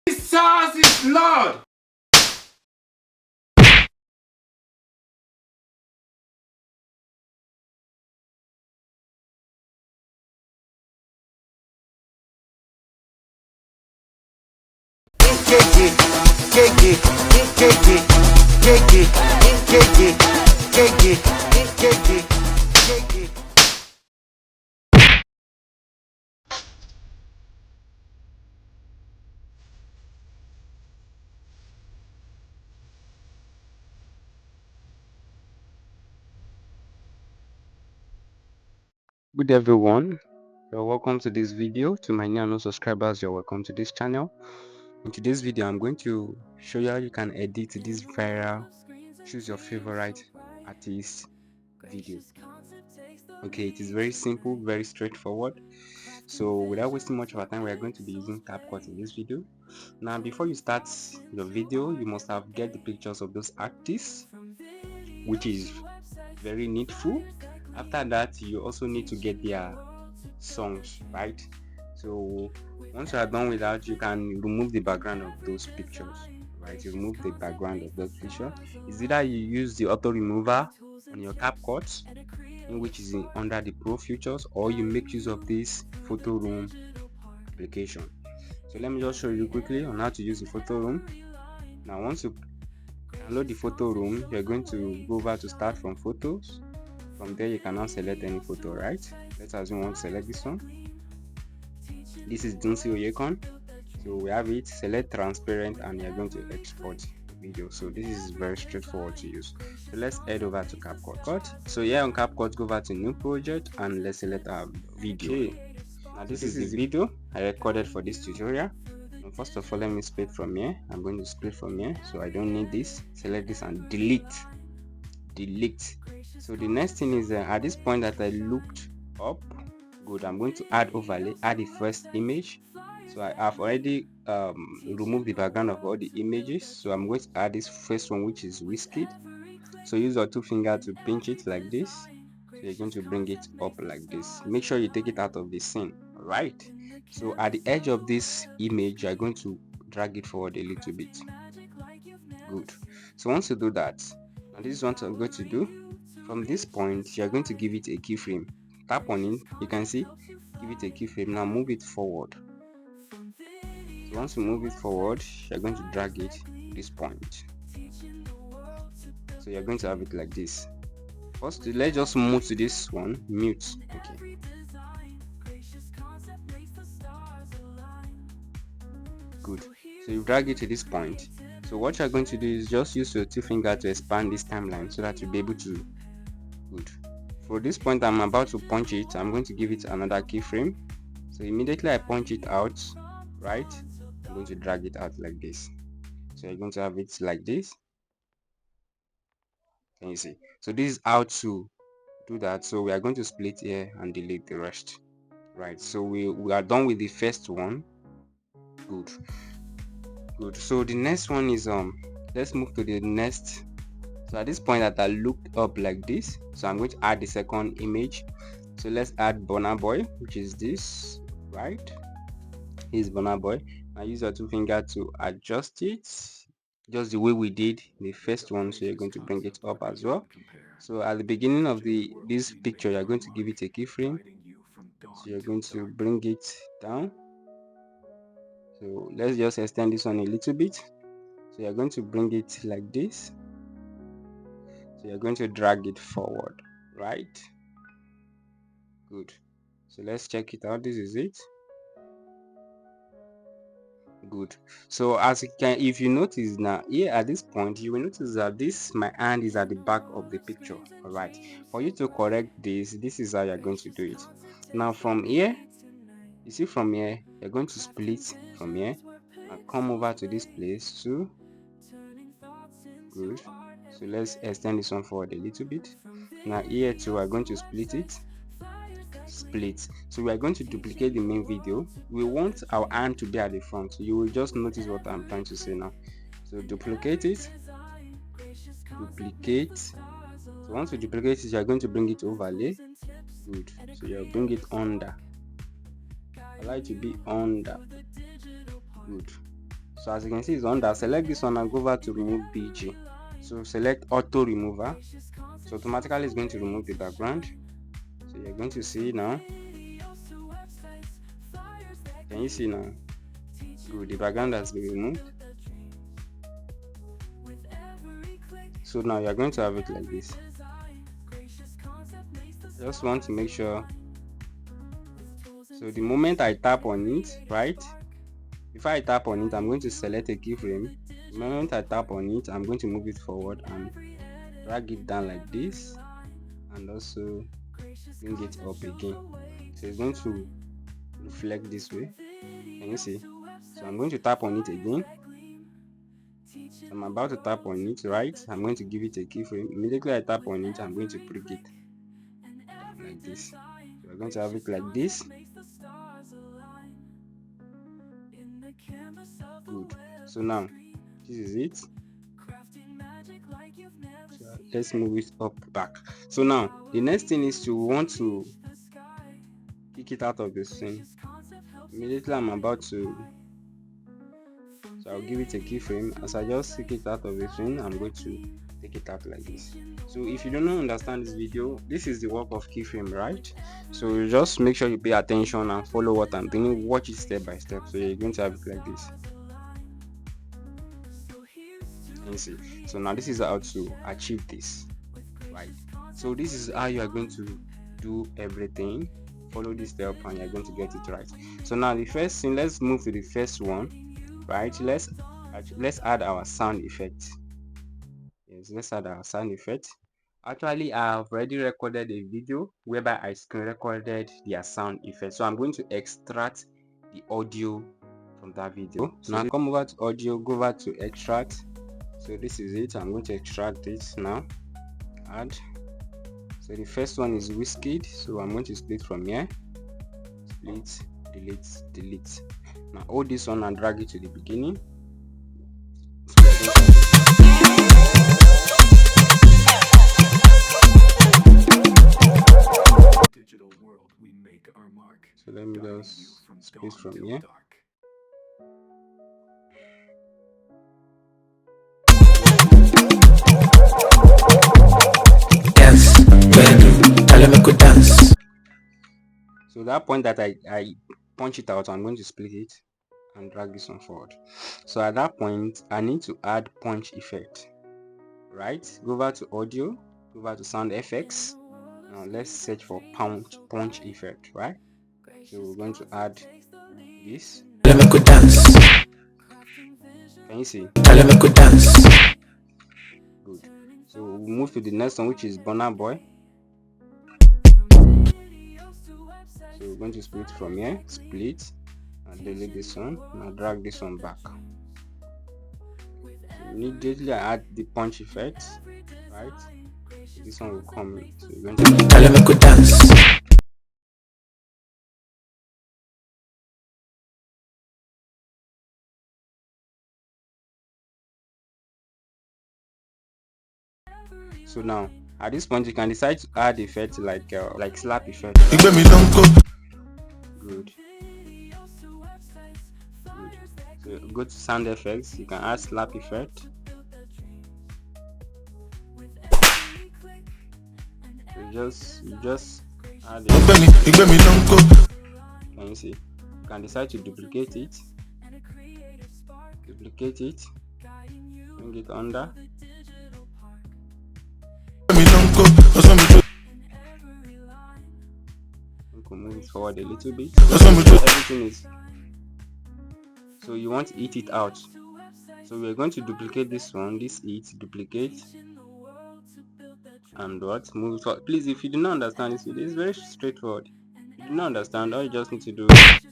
Jesus is Lord. Good everyone, you're welcome to this video. To my new and new subscribers, you're welcome to this channel. In today's video, I'm going to show you how you can edit this viral choose your favorite artist video. Okay, it is very simple, very straightforward. So without wasting much of our time, we are going to be using Capcut in this video. Now, before you start your video, you must have get the pictures of those artists, which is very needful. After that, you also need to get their songs, right? So once you are done with that, you can remove the background of those pictures, right? You remove the background of those pictures. Is either you use the auto remover on your Capcut, in which is under the Pro features, or you make use of this photo room application. So let me just show you quickly on how to use the photo room. Now once you download the photo room, you're going to go over to start from photos. From there you can now select any photo, right? Let's assume we want to select this one. This is Dunsi Oyekon. So we have it, select transparent, and you're going to export video. So this is very straightforward to use. So let's head over to Capcut. So here on Capcut, go over to new project and let's select our video. Okay. Now this is the video I recorded for this tutorial. And first of all, let me split from here. I'm going to split from here, so I don't need this. Select this and delete. So the next thing is at this point that I looked up, good, I'm going to add overlay, add the first image. So I have already removed the background of all the images, so I'm going to add this first one, which is Whiskey. So use your two fingers to pinch it like this. So you're going to bring it up like this. Make sure you take it out of the scene. All right, so at the edge of this image, you're going to drag it forward a little bit. Good. So once you do that, and this is what I'm going to do. From this point, you're going to give it a keyframe. Tap on it, you can see, give it a keyframe. Now move it forward. So once you move it forward, you're going to drag it to this point. So you're going to have it like this. First, let's just move to this one, mute. Okay. Good. So you drag it to this point. So what you're going to do is just use your two fingers to expand this timeline so that you'll be able to. Good. For this point, I'm about to punch it. I'm going to give it another keyframe. So immediately I punch it out, right? I'm going to drag it out like this. So you're going to have it like this. Can you see? So this is how to do that. So we are going to split here and delete the rest, right? So we are done with the first one. Good. So the next one is let's move to the next. So at this point that I looked up like this, so I'm going to add the second image. So let's add Burna Boy, which is this, right? Here's Burna Boy. I use your two fingers to adjust it just the way we did the first one. So you're going to bring it up as well. So at the beginning of this picture, you're going to give it a keyframe. So you're going to bring it down. So let's just extend this one a little bit. So you're going to bring it like this. So you're going to drag it forward, right? Good. So let's check it out. This is it. Good. So as you can, if you notice now here at this point, you will notice that my hand is at the back of the picture. All right, for you to correct this is how you're going to do it. Now from here, you see, from here you're going to split from here and come over to this place too. Good. So let's extend this one forward a little bit. Now here too, we're going to split it. So we are going to duplicate the main video. We want our hand to be at the front. So you will just notice what I'm trying to say now. So duplicate it. So once you duplicate it, you are going to bring it overlay. Good. So you'll bring it under. I like to be under. Good. So as you can see, it's under. Select this one and go over to remove BG. So select auto remover. So automatically it's going to remove the background. So you're going to see now. Can you see now? Good, the background has been removed. So now you're going to have it like this. Just want to make sure. So the moment I tap on it, right? Before I tap on it, I'm going to select a keyframe. The moment I tap on it, I'm going to move it forward and drag it down like this, and also bring it up again. So it's going to reflect this way. Can you see? So I'm going to tap on it again. So I'm about to tap on it, right? I'm going to give it a keyframe. Immediately I tap on it, I'm going to bring it like this. So we're going to have it like this. Good. So now this is it. So let's move it up back. So now the next thing is to want to kick it out of the scene. Immediately I'm about to, so I'll give it a keyframe. As I just kick it out of the scene, I'm going to take it out like this. So if you don't understand this video, this is the work of keyframe, right? So you just make sure you pay attention and follow what I'm doing, watch it step by step. So you're going to have it like this. Can you see? So now this is how to achieve this, right? So this is how you are going to do everything. Follow this step and you're going to get it right. So now the first thing, let's move to the first one, right? Let's add our sound effect. Yes, let's add our sound effect. Actually, I have already recorded a video whereby I screen recorded their sound effect. So I'm going to extract the audio from that video. So now come over to audio, go over to extract. So this is it. I'm going to extract it now. Add. So the first one is Whiskey. So I'm going to split from here. Split, delete, delete. Now hold this one and drag it to the beginning. Digital world, we make our mark. So let me just split from here. Dance. So that point that I punch it out, I'm going to split it and drag this one forward. So at that point, I need to add punch effect, right? Go over to audio, go over to sound effects. Now let's search for punch effect, right? So we're going to add this. Dance. Can you see? Dance. Good. So we'll move to the next one, which is Burna Boy. So we're going to split from here, split, and delete this one. Now drag this one back. So immediately I add the punch effect, right? So this one will come in. So we're going to Dance. So now at this point you can decide to add effect like slap effect. Good. So go to sound effects, you can add slap effect. So you just add it. Can you see? You can decide to duplicate it, bring it under. You can move it forward a little bit. Everything is. So you want to eat it out. So we're going to duplicate this one, this duplicate, and what? Move it forward. Please, if you do not understand this video, it's very straightforward. If you do not understand, all you just need to do is,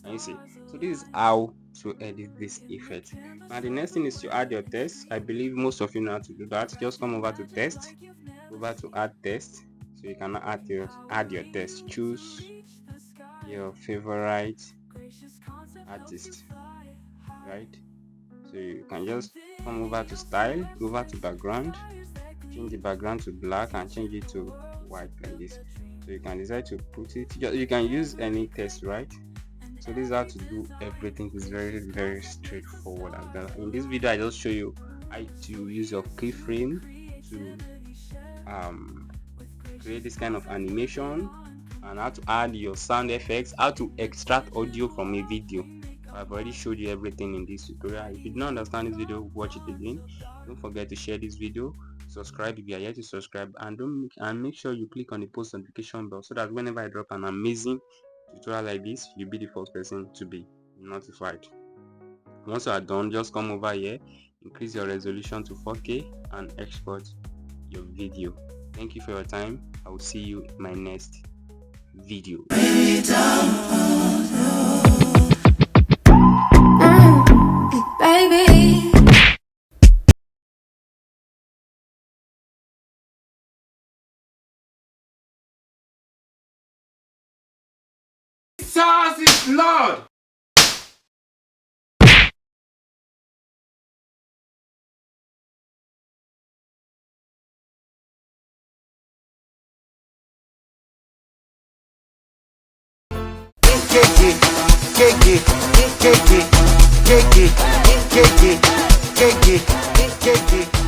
and you see. So this is how to edit this effect. Now the next thing is to add your text. I believe most of you know how to do that. Just come over to text, over to add text. So you can add your text. Choose your favorite artist, right? So you can just come over to style, go over to background, change the background to black and change it to white like this. So you can decide to put it, you can use any text, right? So this is how to do everything. It's very straightforward. And in this video I just show you how to use your keyframe to create this kind of animation, and how to add your sound effects, how to extract audio from a video. I've already showed you everything in this tutorial. If you don't understand this video, watch it again. Don't forget to share this video, subscribe if you are yet to subscribe, and make sure you click on the post notification bell so that whenever I drop an amazing tutorial like this, you'll be the first person to be notified. Once you are done, just come over here, increase your resolution to 4K and export your video. Thank you for your time. I will see you in my next video. Baby. Jesus is Lord. Gigi, Gigi, Gigi, Gigi, Gigi, Gigi.